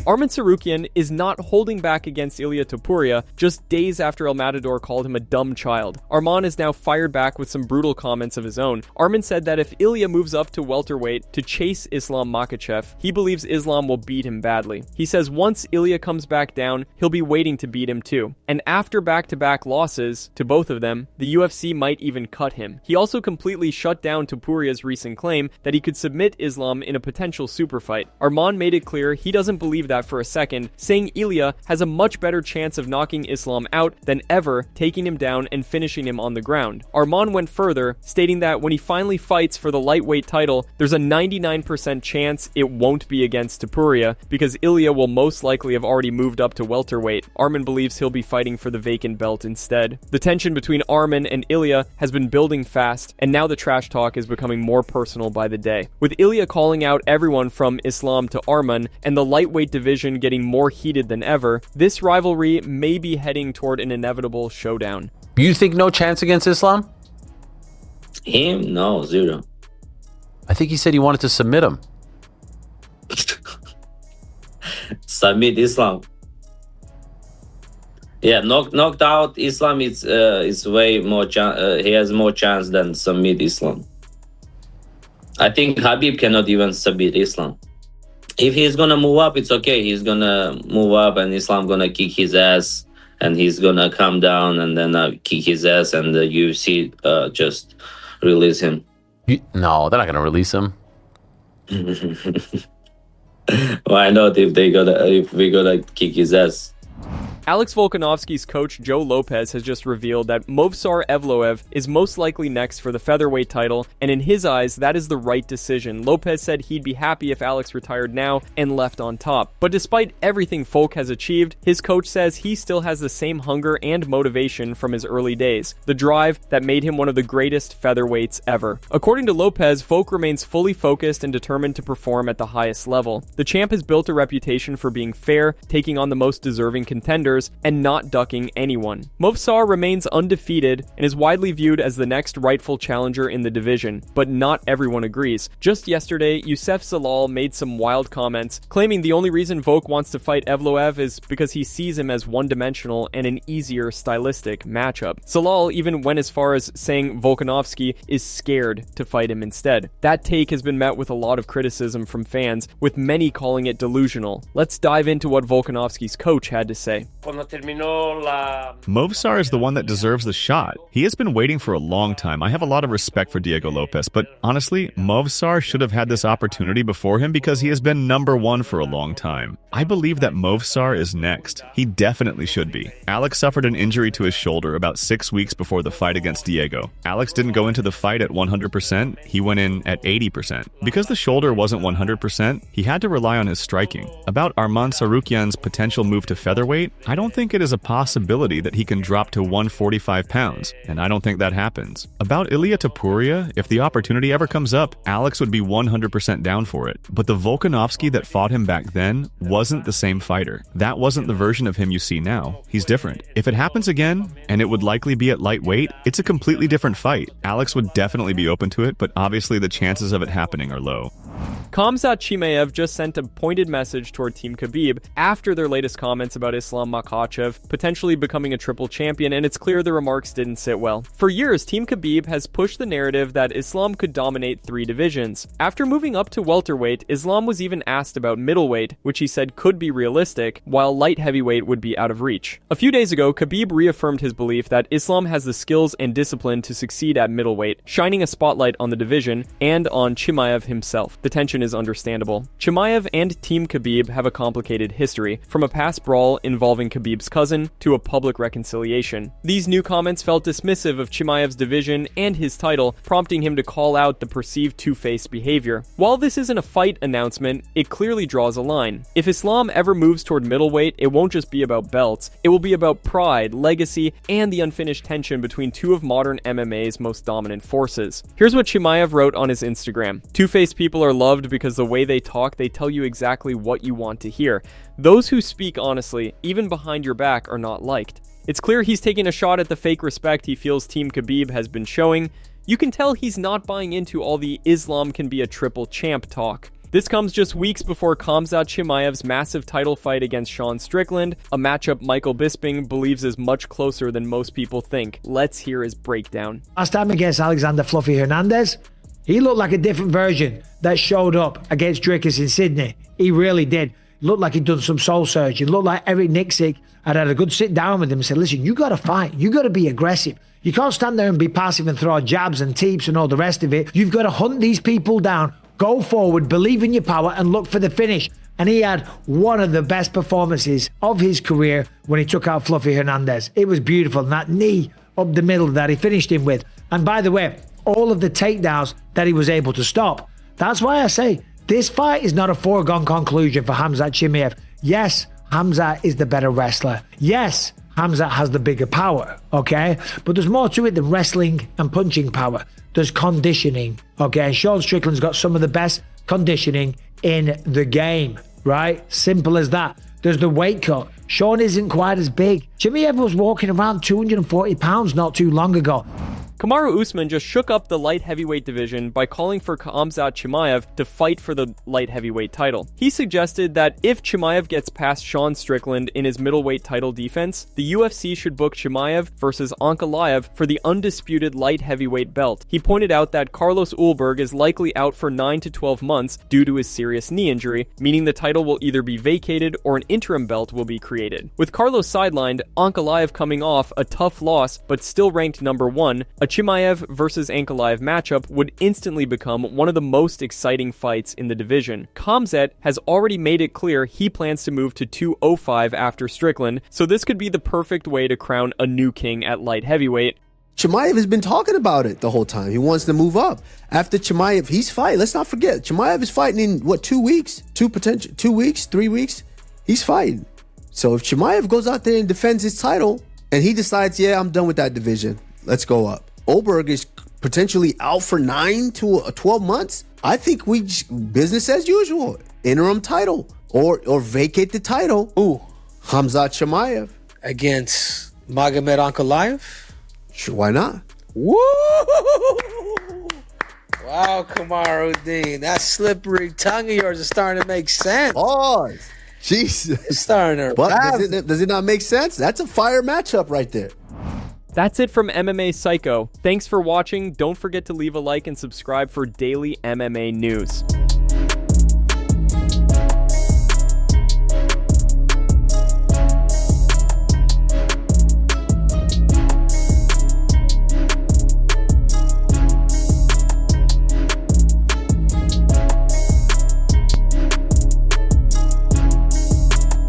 Arman Tsarukyan is not holding back against Ilia Topuria just days after El Matador called him a dumb child. Arman is now fired back with some brutal comments of his own. Arman said that if Ilia moves up to welterweight to chase Islam Makhachev, he believes Islam will beat him badly. He says once Ilia comes back down, he'll be waiting to beat him too. And after back-to-back losses to both of them, the UFC might even cut him. He also completely shut down Topuria's recent claim that he could submit Islam in a potential super fight. Arman made it clear he doesn't believe that for a second, saying Ilia has a much better chance of knocking Islam out than ever taking him down and finishing him on the ground. Arman went further, stating that when he finally fights for the lightweight title, there's a 99% chance it won't be against Topuria because Ilia will most likely have already moved up to welterweight. Arman believes he'll be fighting for the vacant belt instead. The tension between Arman and Ilia has been building fast, and now the trash talk is becoming more personal by the day. With Ilia calling out everyone from Islam to Arman and the lightweight division getting more heated than ever, this rivalry may be heading toward an inevitable showdown. You think no chance against Islam? Him? No, zero. I think he said he wanted to submit him. Submit Islam. Yeah, knocked out Islam is way more he has more chance than submit Islam. I think Khabib cannot even submit Islam. If he's gonna move up, it's okay. He's gonna move up and Islam gonna kick his ass and he's gonna come down and then kick his ass and the UFC just release him. No, they're not gonna release him. Why not if we gonna kick his ass? Alex Volkanovski's coach Joe Lopez has just revealed that Movsar Evloev is most likely next for the featherweight title, and in his eyes, that is the right decision. Lopez said he'd be happy if Alex retired now and left on top. But despite everything Volk has achieved, his coach says he still has the same hunger and motivation from his early days, the drive that made him one of the greatest featherweights ever. According to Lopez, Volk remains fully focused and determined to perform at the highest level. The champ has built a reputation for being fair, taking on the most deserving contenders, and not ducking anyone. Movsar remains undefeated and is widely viewed as the next rightful challenger in the division, but not everyone agrees. Just yesterday, Youssef Zalal made some wild comments, claiming the only reason Volk wants to fight Evloev is because he sees him as one-dimensional and an easier stylistic matchup. Zalal even went as far as saying Volkanovski is scared to fight him instead. That take has been met with a lot of criticism from fans, with many calling it delusional. Let's dive into what Volkanovski's coach had to say. Movsar is the one that deserves the shot. He has been waiting for a long time. I have a lot of respect for Diego Lopez, but honestly, Movsar should have had this opportunity before him because he has been number one for a long time. I believe that Movsar is next. He definitely should be. Alex suffered an injury to his shoulder about 6 weeks before the fight against Diego. Alex didn't go into the fight at 100%, he went in at 80%. Because the shoulder wasn't 100%, he had to rely on his striking. About Arman Tsarukyan's potential move to featherweight, I don't think it is a possibility that he can drop to 145 pounds, and I don't think that happens. About Ilia Topuria, if the opportunity ever comes up, Alex would be 100% down for it. But the Volkanovski that fought him back then wasn't the same fighter. That wasn't the version of him you see now. He's different. If it happens again, and it would likely be at lightweight, it's a completely different fight. Alex would definitely be open to it, but obviously the chances of it happening are low. Khamzat Chimaev just sent a pointed message toward Team Khabib after their latest comments about Islam Makhachev potentially becoming a triple champion, and it's clear the remarks didn't sit well. For years, Team Khabib has pushed the narrative that Islam could dominate 3 divisions. After moving up to welterweight, Islam was even asked about middleweight, which he said could be realistic, while light heavyweight would be out of reach. A few days ago, Khabib reaffirmed his belief that Islam has the skills and discipline to succeed at middleweight, shining a spotlight on the division and on Chimaev himself. The tension is understandable. Chimaev and Team Khabib have a complicated history, from a past brawl involving Khabib's cousin to a public reconciliation. These new comments felt dismissive of Chimaev's division and his title, prompting him to call out the perceived two-faced behavior. While this isn't a fight announcement, it clearly draws a line. If Islam ever moves toward middleweight, it won't just be about belts, it will be about pride, legacy, and the unfinished tension between two of modern MMA's most dominant forces. Here's what Chimaev wrote on his Instagram. Two-faced people are loved because the way they talk, they tell you exactly what you want to hear. Those who speak honestly, even behind your back, are not liked. It's clear he's taking a shot at the fake respect he feels Team Khabib has been showing. You can tell he's not buying into all the Islam can be a triple champ talk. This comes just weeks before Khamzat Chimaev's massive title fight against Sean Strickland, a matchup Michael Bisping believes is much closer than most people think. Let's hear his breakdown. Last time against Alexander Fluffy Hernandez, he looked like a different version that showed up against Dricus in Sydney. He really did. Looked like he'd done some soul searching. Looked like Eric Nixick had a good sit down with him and said, listen, you got to fight. You got to be aggressive. You can't stand there and be passive and throw jabs and teeps and all the rest of it. You've got to hunt these people down, go forward, believe in your power, and look for the finish. And he had one of the best performances of his career when he took out Fluffy Hernandez. It was beautiful. And that knee up the middle that he finished him with. And by the way, all of the takedowns that he was able to stop. That's why I say this fight is not a foregone conclusion for Khamzat Chimaev. Yes, Khamzat is the better wrestler. Yes, Khamzat has the bigger power, okay? But there's more to it than wrestling and punching power. There's conditioning, okay? And Sean Strickland's got some of the best conditioning in the game, right? Simple as that. There's the weight cut. Sean isn't quite as big. Chimaev was walking around 240 pounds not too long ago. Kamaru Usman just shook up the light heavyweight division by calling for Khamzat Chimaev to fight for the light heavyweight title. He suggested that if Chimaev gets past Sean Strickland in his middleweight title defense, the UFC should book Chimaev versus Ankalaev for the undisputed light heavyweight belt. He pointed out that Carlos Ulberg is likely out for 9 to 12 months due to his serious knee injury, meaning the title will either be vacated or an interim belt will be created. With Carlos sidelined, Ankalaev coming off a tough loss but still ranked number 1, a Chimaev versus Ankalaev matchup would instantly become one of the most exciting fights in the division. Khamzat has already made it clear he plans to move to 205 after Strickland, so this could be the perfect way to crown a new king at light heavyweight. Chimaev has been talking about it the whole time. He wants to move up. After Chimaev, he's fighting. Let's not forget, Chimaev is fighting in, what, 2 weeks? 2 weeks? 3 weeks? He's fighting. So if Chimaev goes out there and defends his title, and he decides, yeah, I'm done with that division, let's go up. Ulberg is potentially out for 9 to 12 months. I think we business as usual. Interim title or vacate the title. Ooh. Khamzat Chimaev. Against Magomed Ankalaev? Sure, why not? Woo! Wow, Kamaru Dean. That slippery tongue of yours is starting to make sense. Oh, Jesus. It's starting to But does it not make sense? That's a fire matchup right there. That's it from MMA Psycho. Thanks for watching. Don't forget to leave a like and subscribe for daily MMA news.